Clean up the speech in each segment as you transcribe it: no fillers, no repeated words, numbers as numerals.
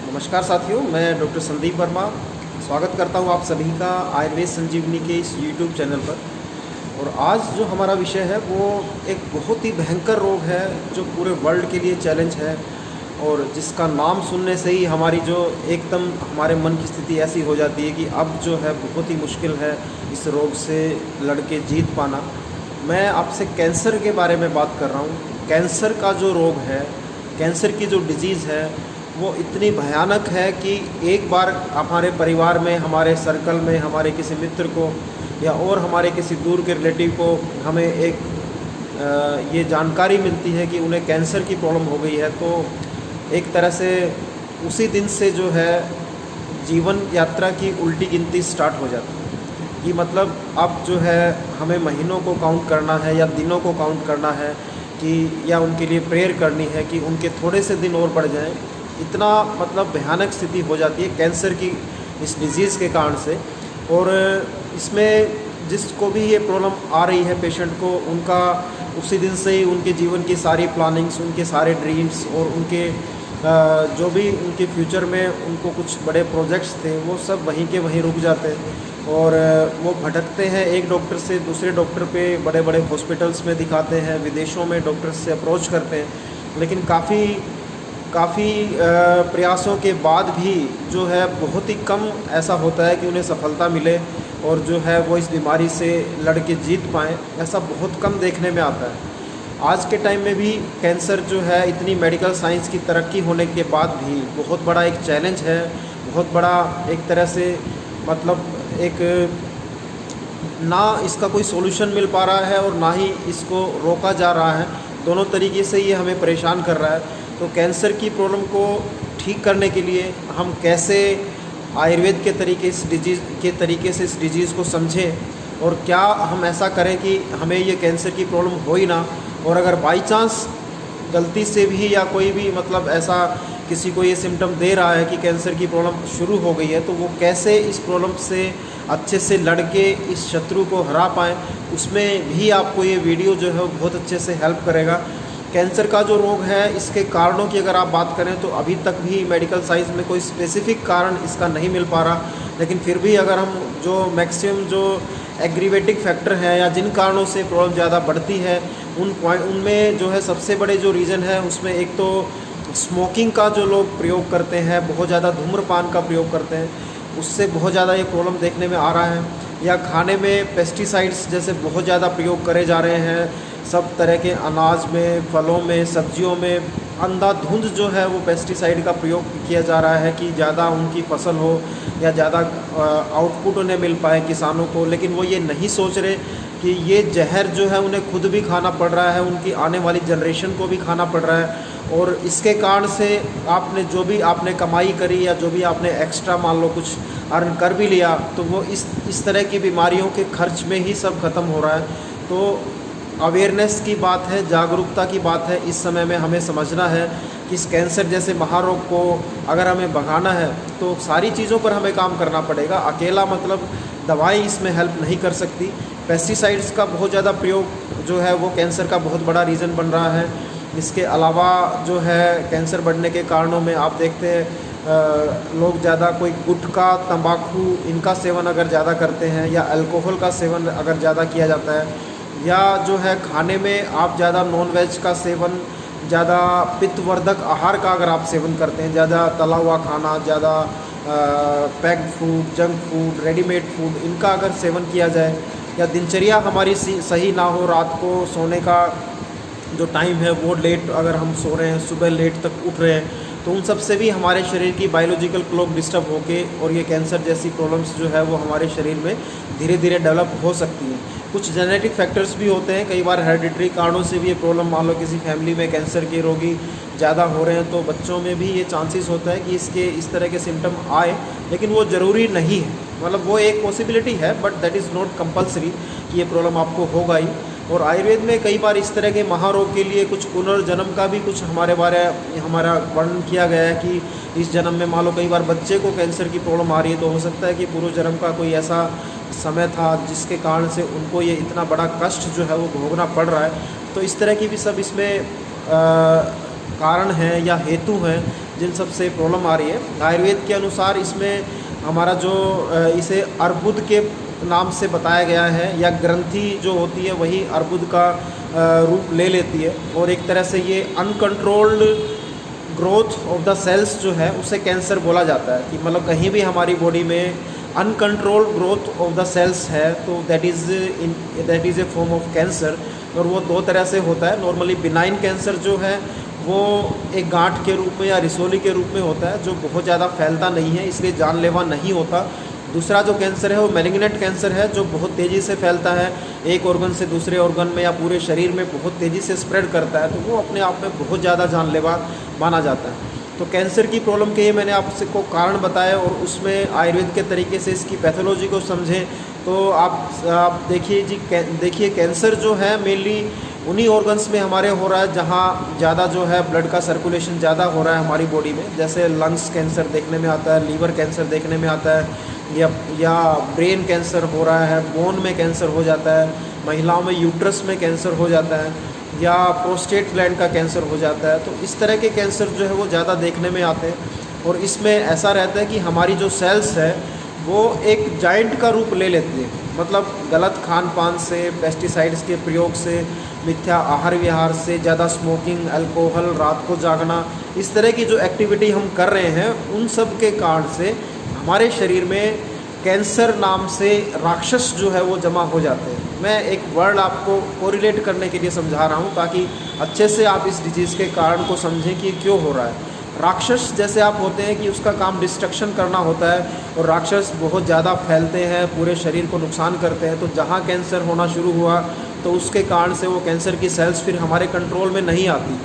नमस्कार साथियों, मैं डॉक्टर संदीप वर्मा स्वागत करता हूं आप सभी का आयुर्वेद संजीवनी के इस यूट्यूब चैनल पर। और आज जो हमारा विषय है वो एक बहुत ही भयंकर रोग है जो पूरे वर्ल्ड के लिए चैलेंज है और जिसका नाम सुनने से ही हमारी जो एकदम हमारे मन की स्थिति ऐसी हो जाती है कि अब जो है बहुत ही मुश्किल है इस रोग से लड़के जीत पाना। मैं आपसे कैंसर के बारे में बात कर रहा हूँ। कैंसर का जो रोग है, कैंसर की जो डिजीज़ है वो इतनी भयानक है कि एक बार हमारे परिवार में, हमारे सर्कल में, हमारे किसी मित्र को या और हमारे किसी दूर के रिलेटिव को हमें एक ये जानकारी मिलती है कि उन्हें कैंसर की प्रॉब्लम हो गई है, तो एक तरह से उसी दिन से जो है जीवन यात्रा की उल्टी गिनती स्टार्ट हो जाती है कि मतलब अब जो है हमें महीनों को काउंट करना है या दिनों को काउंट करना है कि या उनके लिए प्रेयर करनी है कि उनके थोड़े से दिन और बढ़ जाएं। इतना मतलब भयानक स्थिति हो जाती है कैंसर की इस डिज़ीज़ के कारण से। और इसमें जिसको भी ये प्रॉब्लम आ रही है पेशेंट को, उनका उसी दिन से ही उनके जीवन की सारी प्लानिंग्स, उनके सारे ड्रीम्स और उनके जो भी उनके फ्यूचर में उनको कुछ बड़े प्रोजेक्ट्स थे वो सब वहीं के वहीं रुक जाते हैं और वो भटकते हैं एक डॉक्टर से दूसरे डॉक्टर पे, बड़े बड़े हॉस्पिटल्स में दिखाते हैं, विदेशों में डॉक्टर से अप्रोच करते हैं, लेकिन काफ़ी प्रयासों के बाद भी जो है बहुत ही कम ऐसा होता है कि उन्हें सफलता मिले और जो है वो इस बीमारी से लड़ के जीत पाएँ। ऐसा बहुत कम देखने में आता है। आज के टाइम में भी कैंसर जो है इतनी मेडिकल साइंस की तरक्की होने के बाद भी बहुत बड़ा एक चैलेंज है, बहुत बड़ा एक तरह से मतलब एक ना इसका कोई सॉल्यूशन मिल पा रहा है और ना ही इसको रोका जा रहा है। दोनों तरीके से ये हमें परेशान कर रहा है। तो कैंसर की प्रॉब्लम को ठीक करने के लिए हम कैसे आयुर्वेद के तरीके से इस डिजीज़ को समझें और क्या हम ऐसा करें कि हमें ये कैंसर की प्रॉब्लम हो ही ना, और अगर बाई चांस गलती से भी या कोई भी मतलब ऐसा किसी को ये सिम्टम दे रहा है कि कैंसर की प्रॉब्लम शुरू हो गई है, तो वो कैसे इस प्रॉब्लम से अच्छे से लड़ के इस शत्रु को हरा पाएँ, उसमें भी आपको ये वीडियो जो है वो बहुत अच्छे से हेल्प करेगा। कैंसर का जो रोग है, इसके कारणों की अगर आप बात करें तो अभी तक भी मेडिकल साइंस में कोई स्पेसिफिक कारण इसका नहीं मिल पा रहा, लेकिन फिर भी अगर हम जो मैक्सिमम जो एग्रीवेटिंग फैक्टर हैं या जिन कारणों से प्रॉब्लम ज़्यादा बढ़ती है उनमें जो है सबसे बड़े जो रीज़न है उसमें एक तो स्मोकिंग का जो लोग प्रयोग करते हैं, बहुत ज़्यादा धूम्रपान का प्रयोग करते हैं, उससे बहुत ज़्यादा ये प्रॉब्लम देखने में आ रहा है। या खाने में पेस्टिसाइड्स जैसे बहुत ज़्यादा प्रयोग करे जा रहे हैं, सब तरह के अनाज में, फलों में, सब्जियों में अंधाधुंध जो है वो पेस्टिसाइड का प्रयोग किया जा रहा है कि ज़्यादा उनकी फसल हो या ज़्यादा आउटपुट उन्हें मिल पाए किसानों को, लेकिन वो ये नहीं सोच रहे कि ये जहर जो है उन्हें खुद भी खाना पड़ रहा है, उनकी आने वाली जनरेशन को भी खाना पड़ रहा है। और इसके कारण से आपने जो भी आपने कमाई करी या जो भी आपने एक्स्ट्रा मान लो कुछ अर्न कर भी लिया, तो वो इस तरह की बीमारियों के खर्च में ही सब खत्म हो रहा है। तो अवेयरनेस की बात है, जागरूकता की बात है। इस समय में हमें समझना है कि इस कैंसर जैसे महारोग को अगर हमें भगाना है तो सारी चीज़ों पर हमें काम करना पड़ेगा। अकेला मतलब दवाई इसमें हेल्प नहीं कर सकती। पेस्टिसाइड्स का बहुत ज़्यादा प्रयोग जो है वो कैंसर का बहुत बड़ा रीज़न बन रहा है। इसके अलावा जो है कैंसर बढ़ने के कारणों में आप देखते हैं लोग ज़्यादा कोई गुटखा, तंबाकू इनका सेवन अगर ज़्यादा करते हैं या अल्कोहल का सेवन अगर ज़्यादा किया जाता है, या जो है खाने में आप ज़्यादा नॉन वेज का सेवन, ज़्यादा पित्तवर्धक आहार का अगर आप सेवन करते हैं, ज़्यादा तला हुआ खाना, ज़्यादा packed food, junk food, readymade food इनका अगर सेवन किया जाए, या दिनचर्या हमारी सही ना हो, रात को सोने का जो टाइम है वो लेट अगर हम सो रहे हैं, सुबह लेट तक उठ रहे हैं, तो उन सब से भी हमारे शरीर की बायोलॉजिकल क्लॉक डिस्टर्ब होके और ये कैंसर जैसी प्रॉब्लम्स जो है वो हमारे शरीर में धीरे धीरे डेवलप हो सकती हैं। कुछ जेनेटिक फैक्टर्स भी होते हैं, कई बार हेरिडिटरी कारणों से भी ये प्रॉब्लम, मान लो किसी फैमिली में कैंसर के रोगी ज़्यादा हो रहे हैं तो बच्चों में भी ये चांसेस होता है कि इसके इस तरह के सिम्टम आए, लेकिन वो ज़रूरी नहीं है। मतलब वो एक पॉसिबिलिटी है but that is not compulsory कि ये प्रॉब्लम आपको होगा ही। और आयुर्वेद में कई बार इस तरह के महारोग के लिए कुछ पुनर्जन्म का भी कुछ हमारा वर्णन किया गया है कि इस जन्म में मान लो कई बार बच्चे को कैंसर की प्रॉब्लम आ रही है तो हो सकता है कि पूर्व जन्म का कोई ऐसा समय था जिसके कारण से उनको ये इतना बड़ा कष्ट जो है वो भोगना पड़ रहा है। तो इस तरह की भी सब इसमें कारण हैं या हेतु हैं जिन सब से प्रॉब्लम आ रही है। आयुर्वेद के अनुसार इसमें हमारा जो इसे अर्बुद के नाम से बताया गया है, या ग्रंथि जो होती है वही अर्बुद का रूप ले लेती है, और एक तरह से ये uncontrolled growth of the cells जो है उसे कैंसर बोला जाता है। कि मतलब कहीं भी हमारी बॉडी में uncontrolled growth of the cells है तो that is a form of cancer. और वो दो तरह से होता है। नॉर्मली बिनाइन कैंसर जो है वो एक गांठ के रूप में या रिसोली के रूप में होता है, जो बहुत ज़्यादा फैलता नहीं है, इसलिए जानलेवा नहीं होता। दूसरा जो कैंसर है वो मैलिग्नेंट कैंसर है, जो बहुत तेज़ी से फैलता है, एक ऑर्गन से दूसरे ऑर्गन में या पूरे शरीर में बहुत तेज़ी से स्प्रेड करता है, तो वो अपने आप में बहुत ज़्यादा जानलेवा माना जाता है। तो कैंसर की प्रॉब्लम के ये मैंने आपको कारण बताया, और उसमें आयुर्वेद के तरीके से इसकी पैथोलॉजी को समझें तो आप देखिए कैंसर जो है मेनली उन्हीं ऑर्गन्स में हमारे हो रहा है जहाँ ज़्यादा जो है ब्लड का सर्कुलेशन ज़्यादा हो रहा है हमारी बॉडी में। जैसे लंग्स कैंसर देखने में आता है, लीवर कैंसर देखने में आता है, या ब्रेन कैंसर हो रहा है, बोन में कैंसर हो जाता है, महिलाओं में यूट्रस में कैंसर हो जाता है, या प्रोस्टेट ग्लैंड का कैंसर हो जाता है। तो इस तरह के कैंसर जो है वो ज़्यादा देखने में आते हैं। और इसमें ऐसा रहता है कि हमारी जो सेल्स है वो एक जाइंट का रूप ले लेती है। मतलब गलत खान पान से, पेस्टिसाइड्स के प्रयोग से, मिथ्या आहार विहार से, ज़्यादा स्मोकिंग, अल्कोहल, रात को जागना, इस तरह की जो एक्टिविटी हम कर रहे हैं उन सब के कारण से हमारे शरीर में कैंसर नाम से राक्षस जो है वो जमा हो जाते हैं। मैं एक वर्ड आपको कोरिलेट करने के लिए समझा रहा हूँ ताकि अच्छे से आप इस डिजीज़ के कारण को समझें कि क्यों हो रहा है। राक्षस जैसे आप होते हैं कि उसका काम डिस्ट्रक्शन करना होता है, और राक्षस बहुत ज़्यादा फैलते हैं, पूरे शरीर को नुकसान करते हैं। तो जहाँ कैंसर होना शुरू हुआ तो उसके कारण से वो कैंसर की सेल्स फिर हमारे कंट्रोल में नहीं आती।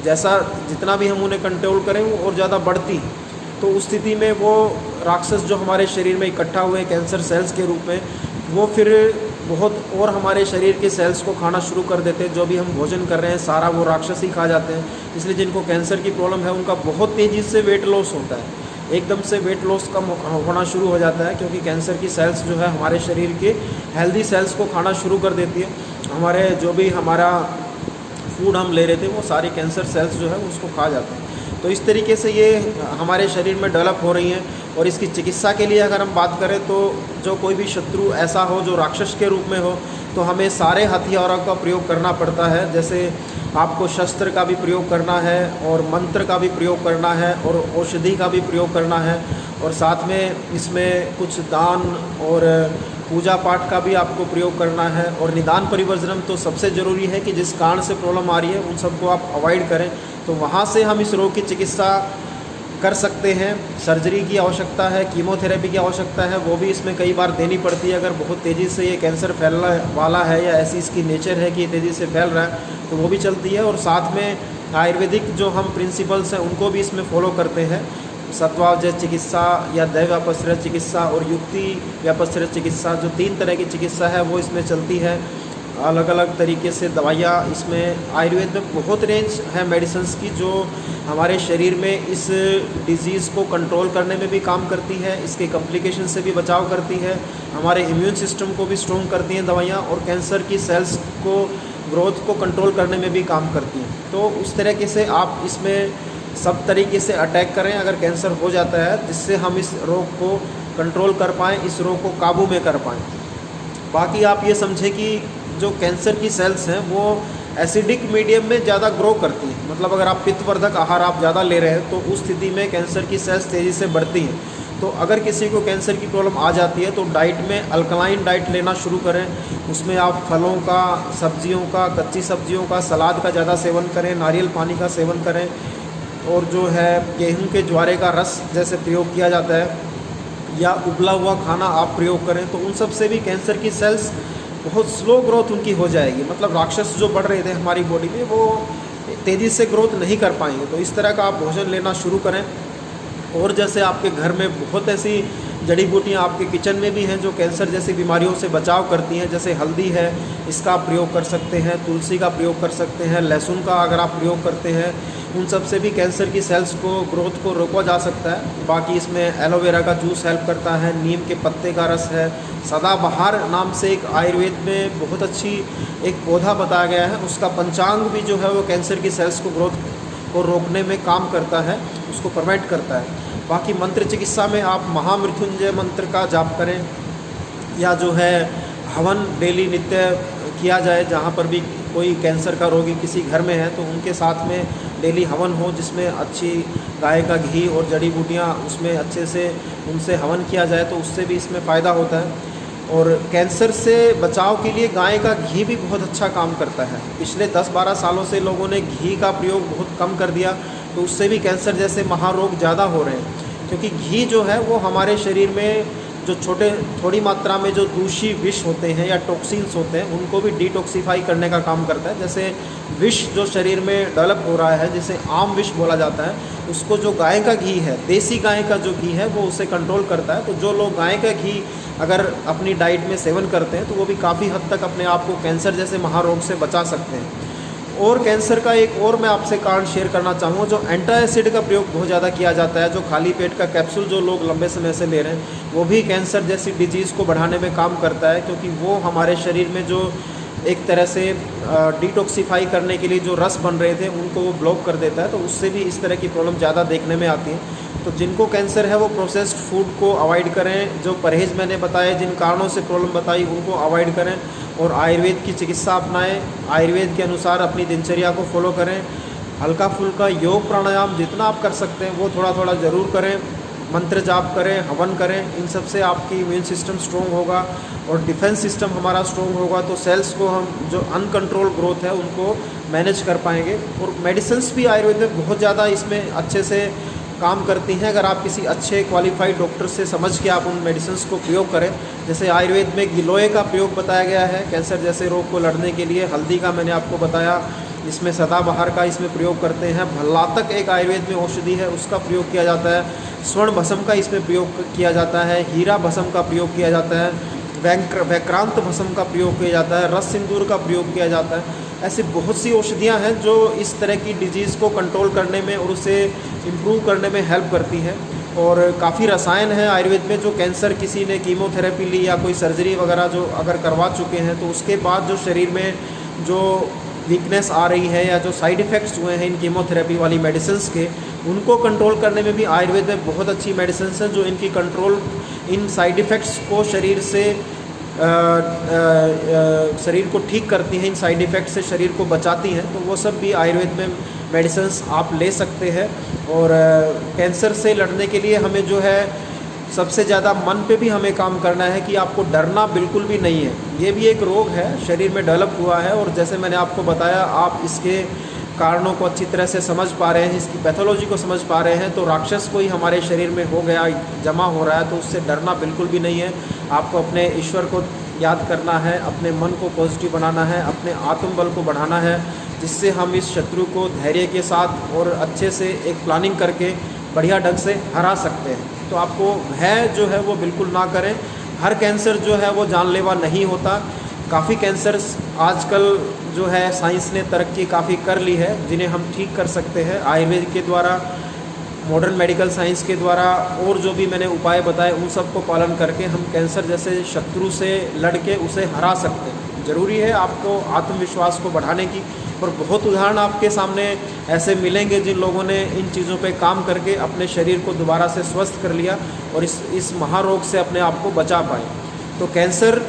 जैसा जितना भी हम उन्हें कंट्रोल करें वो और ज़्यादा बढ़ती। तो उस स्थिति में वो राक्षस जो हमारे शरीर में इकट्ठा हुए कैंसर सेल्स के रूप में, वो फिर बहुत और हमारे शरीर के सेल्स को खाना शुरू कर देते हैं। जो भी हम भोजन कर रहे हैं सारा वो राक्षस ही खा जाते हैं। इसलिए जिनको कैंसर की प्रॉब्लम है उनका बहुत तेज़ी से वेट लॉस होता है, एकदम से वेट लॉस कम होना शुरू हो जाता है, क्योंकि कैंसर की सेल्स जो है हमारे शरीर के हेल्दी सेल्स को खाना शुरू कर देती है। हमारे जो भी हमारा फूड हम ले रहे थे वो सारी कैंसर सेल्स जो है उसको खा जाते हैं। तो इस तरीके से ये हमारे शरीर में डेवलप हो रही हैं। और इसकी चिकित्सा के लिए अगर हम बात करें तो जो कोई भी शत्रु ऐसा हो जो राक्षस के रूप में हो तो हमें सारे हथियारों का प्रयोग करना पड़ता है। जैसे आपको शस्त्र का भी प्रयोग करना है, और मंत्र का भी प्रयोग करना है, और औषधि का भी प्रयोग करना है, और साथ में इसमें कुछ दान और पूजा पाठ का भी आपको प्रयोग करना है। और निदान परिवर्जनम तो सबसे ज़रूरी है कि जिस कारण से प्रॉब्लम आ रही है उन सबको आप अवॉइड करें, तो वहाँ से हम इस रोग की चिकित्सा कर सकते हैं। सर्जरी की आवश्यकता है, कीमोथेरेपी की आवश्यकता है, वो भी इसमें कई बार देनी पड़ती है। अगर बहुत तेज़ी से ये कैंसर फैलने वाला है या ऐसी इसकी नेचर है कि तेज़ी से फैल रहा है तो वो भी चलती है। और साथ में आयुर्वेदिक जो हम प्रिंसिपल्स हैं उनको भी इसमें फॉलो करते हैं। सत्वावजय चिकित्सा या दैव व्यापश्रय चिकित्सा और युक्ति व्यापश्रय चिकित्सा, जो 3 तरह की चिकित्सा है वो इसमें चलती है। अलग अलग तरीके से दवाइयाँ इसमें आयुर्वेद में बहुत रेंज है मेडिसिन्स की, जो हमारे शरीर में इस डिज़ीज़ को कंट्रोल करने में भी काम करती है, इसके कॉम्प्लिकेशन से भी बचाव करती है, हमारे इम्यून सिस्टम को भी स्ट्रॉन्ग करती हैं दवाइयाँ, और कैंसर की सेल्स को ग्रोथ को कंट्रोल करने में भी काम करती हैं। तो उस तरीके से आप इसमें सब तरीके से अटैक करें अगर कैंसर हो जाता है, जिससे हम इस रोग को कंट्रोल कर पाएँ, इस रोग को काबू में कर पाएँ। बाकी आप ये समझें कि जो कैंसर की सेल्स हैं वो एसिडिक मीडियम में ज़्यादा ग्रो करती हैं। मतलब अगर आप पित्तवर्धक आहार आप ज़्यादा ले रहे हैं तो उस स्थिति में कैंसर की सेल्स तेज़ी से बढ़ती हैं। तो अगर किसी को कैंसर की प्रॉब्लम आ जाती है तो डाइट में अल्कलाइन डाइट लेना शुरू करें। उसमें आप फलों का, सब्जियों का, कच्ची सब्जियों का, सलाद का ज़्यादा सेवन करें, नारियल पानी का सेवन करें, और जो है गेहूँ के ज्वारे का रस जैसे प्रयोग किया जाता है, या उबला हुआ खाना आप प्रयोग करें, तो उन सब से भी कैंसर की सेल्स बहुत स्लो ग्रोथ उनकी हो जाएगी। मतलब राक्षस जो बढ़ रहे थे हमारी बॉडी में वो तेज़ी से ग्रोथ नहीं कर पाएंगे। तो इस तरह का आप भोजन लेना शुरू करें। और जैसे आपके घर में बहुत ऐसी जड़ी बूटियाँ आपके किचन में भी हैं जो कैंसर जैसी बीमारियों से बचाव करती हैं। जैसे हल्दी है, इसका आप प्रयोग कर सकते हैं, तुलसी का प्रयोग कर सकते हैं, लहसुन का अगर आप प्रयोग करते हैं, उन सब से भी कैंसर की सेल्स को ग्रोथ को रोका जा सकता है। बाकी इसमें एलोवेरा का जूस हेल्प करता है, नीम के पत्ते का रस है, सदाबहार नाम से एक आयुर्वेद में बहुत अच्छी एक पौधा बताया गया है, उसका पंचांग भी जो है वो कैंसर की सेल्स को ग्रोथ को रोकने में काम करता है। उसको प्रिवेंट करता है। बाकी मंत्र चिकित्सा में आप महामृत्युंजय मंत्र का जाप करें, या जो है हवन डेली नित्य किया जाए। जहाँ पर भी कोई कैंसर का रोगी किसी घर में है तो उनके साथ में डेली हवन हो, जिसमें अच्छी गाय का घी और जड़ी बूटियाँ उसमें अच्छे से उनसे हवन किया जाए, तो उससे भी इसमें फ़ायदा होता है। और कैंसर से बचाव के लिए गाय का घी भी बहुत अच्छा काम करता है। पिछले 10-12 सालों से लोगों ने घी का प्रयोग बहुत कम कर दिया, तो उससे भी कैंसर जैसे महारोग ज़्यादा हो रहे हैं। क्योंकि घी जो है वो हमारे शरीर में जो थोड़ी मात्रा में जो दूषित विष होते हैं या टॉक्सिन्स होते हैं, उनको भी डिटॉक्सिफाई करने का काम करता है। जैसे विष जो शरीर में डेवलप हो रहा है, जिसे आम विष बोला जाता है, उसको जो गाय का घी है, देसी गाय का जो घी है, वो उसे कंट्रोल करता है। तो जो लोग गाय का घी अगर अपनी डाइट में सेवन करते हैं तो वो भी काफ़ी हद तक अपने आप को कैंसर जैसे महारोग से बचा सकते हैं। और कैंसर का एक और मैं आपसे कारण शेयर करना चाहूँगा, जो एंटासिड का प्रयोग बहुत ज़्यादा किया जाता है, जो खाली पेट का कैप्सूल जो लोग लंबे समय से ले रहे हैं, वो भी कैंसर जैसी डिजीज़ को बढ़ाने में काम करता है। क्योंकि वो हमारे शरीर में जो एक तरह से डिटॉक्सिफाई करने के लिए जो रस बन रहे थे उनको वो ब्लॉक कर देता है, तो उससे भी इस तरह की प्रॉब्लम ज़्यादा देखने में आती है। तो जिनको कैंसर है वो प्रोसेस्ड फूड को अवॉइड करें, जो परहेज़ मैंने बताए, जिन कारणों से प्रॉब्लम बताई उनको अवॉइड करें, और आयुर्वेद की चिकित्सा अपनाएं। आयुर्वेद के अनुसार अपनी दिनचर्या को फॉलो करें। हल्का फुल्का योग प्राणायाम जितना आप कर सकते हैं वो थोड़ा थोड़ा ज़रूर करें। मंत्र जाप करें, हवन करें। इन सब से आपकी इम्यून सिस्टम स्ट्रॉन्ग होगा और डिफेंस सिस्टम हमारा स्ट्रॉन्ग होगा, तो सेल्स को हम जो अनकंट्रोल ग्रोथ है उनको मैनेज कर पाएंगे। और मेडिसिन्स भी आयुर्वेद में बहुत ज़्यादा इसमें अच्छे से काम करती हैं। अगर आप किसी अच्छे क्वालिफाइड डॉक्टर से समझ के आप उन मेडिसिन्स को प्रयोग करें, जैसे आयुर्वेद में गिलोय का प्रयोग बताया गया है कैंसर जैसे रोग को लड़ने के लिए। हल्दी का मैंने आपको बताया, इसमें सदाबहार का इसमें प्रयोग करते हैं। भल्लातक एक आयुर्वेद में औषधि है, उसका प्रयोग किया जाता है। स्वर्ण भस्म का इसमें प्रयोग किया जाता है। हीरा भस्म का प्रयोग किया जाता है। वैक्रांत भस्म का प्रयोग किया जाता है। रस सिंदूर का प्रयोग किया जाता है। ऐसी बहुत सी औषधियाँ हैं जो इस तरह की डिजीज़ को कंट्रोल करने में और उसे इम्प्रूव करने में हेल्प करती हैं। और काफ़ी रसायन हैं आयुर्वेद में, जो कैंसर किसी ने कीमोथेरेपी ली या कोई सर्जरी वगैरह जो अगर करवा चुके हैं, तो उसके बाद जो शरीर में जो वीकनेस आ रही है या जो साइड इफ़ेक्ट्स हुए हैं इन कीमोथेरेपी वाली मेडिसिन्स के, उनको कंट्रोल करने में भी आयुर्वेद में बहुत अच्छी मेडिसिन्स हैं जो इनकी कंट्रोल, इन साइड इफ़ेक्ट्स को शरीर से शरीर को ठीक करती हैं, इन साइड इफ़ेक्ट से शरीर को बचाती हैं। तो वो सब भी आयुर्वेद में मेडिसिन्स आप ले सकते हैं। और कैंसर से लड़ने के लिए हमें जो है सबसे ज़्यादा मन पे भी हमें काम करना है कि आपको डरना बिल्कुल भी नहीं है। ये भी एक रोग है, शरीर में डेवलप हुआ है, और जैसे मैंने आपको बताया, आप इसके कारणों को अच्छी तरह से समझ पा रहे हैं, इसकी पैथोलॉजी को समझ पा रहे हैं, तो राक्षस कोई हमारे शरीर में हो गया, जमा हो रहा है, तो उससे डरना बिल्कुल भी नहीं है। आपको अपने ईश्वर को याद करना है, अपने मन को पॉजिटिव बनाना है, अपने आत्मबल को बढ़ाना है, जिससे हम इस शत्रु को धैर्य के साथ और अच्छे से एक प्लानिंग करके बढ़िया ढंग से हरा सकते हैं। तो आपको भय जो है वो बिल्कुल ना करें। हर कैंसर जो है वो जानलेवा नहीं होता। काफ़ी कैंसर्स आजकल जो है साइंस ने तरक्की काफ़ी कर ली है, जिन्हें हम ठीक कर सकते हैं आयुर्वेद के द्वारा, मॉडर्न मेडिकल साइंस के द्वारा, और जो भी मैंने उपाय बताए उन सब को पालन करके हम कैंसर जैसे शत्रु से लड़ के उसे हरा सकते हैं। ज़रूरी है आपको आत्मविश्वास को बढ़ाने की, और बहुत उदाहरण आपके सामने ऐसे मिलेंगे जिन लोगों ने इन चीज़ों पे काम करके अपने शरीर को दोबारा से स्वस्थ कर लिया और इस महारोग से अपने आप को बचा पाए। तो कैंसर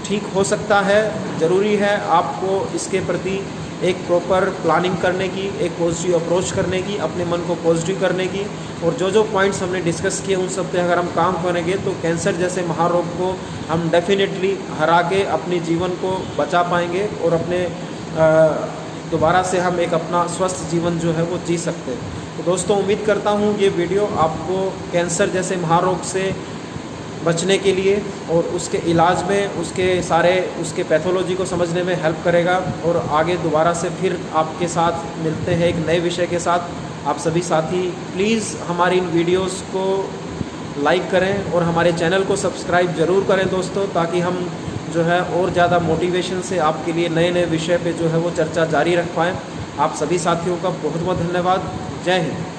ठीक हो सकता है, ज़रूरी है आपको इसके प्रति एक प्रॉपर प्लानिंग करने की, एक पॉजिटिव अप्रोच करने की, अपने मन को पॉजिटिव करने की, और जो जो पॉइंट्स हमने डिस्कस किए उन सब पे अगर हम काम करेंगे तो कैंसर जैसे महारोग को हम डेफिनेटली हरा के अपने जीवन को बचा पाएंगे और अपने दोबारा से हम एक अपना स्वस्थ जीवन जो है वो जी सकते हैं। तो दोस्तों, उम्मीद करता हूँ ये वीडियो आपको कैंसर जैसे महारोग से बचने के लिए और उसके इलाज में उसके पैथोलॉजी को समझने में हेल्प करेगा। और आगे दोबारा से फिर आपके साथ मिलते हैं एक नए विषय के साथ। आप सभी साथी प्लीज़ हमारी इन वीडियोस को लाइक करें और हमारे चैनल को सब्सक्राइब ज़रूर करें दोस्तों, ताकि हम जो है और ज़्यादा मोटिवेशन से आपके लिए नए नए विषय पे जो है वो चर्चा जारी रख पाएँ। आप सभी साथियों का बहुत बहुत धन्यवाद। जय हिंद।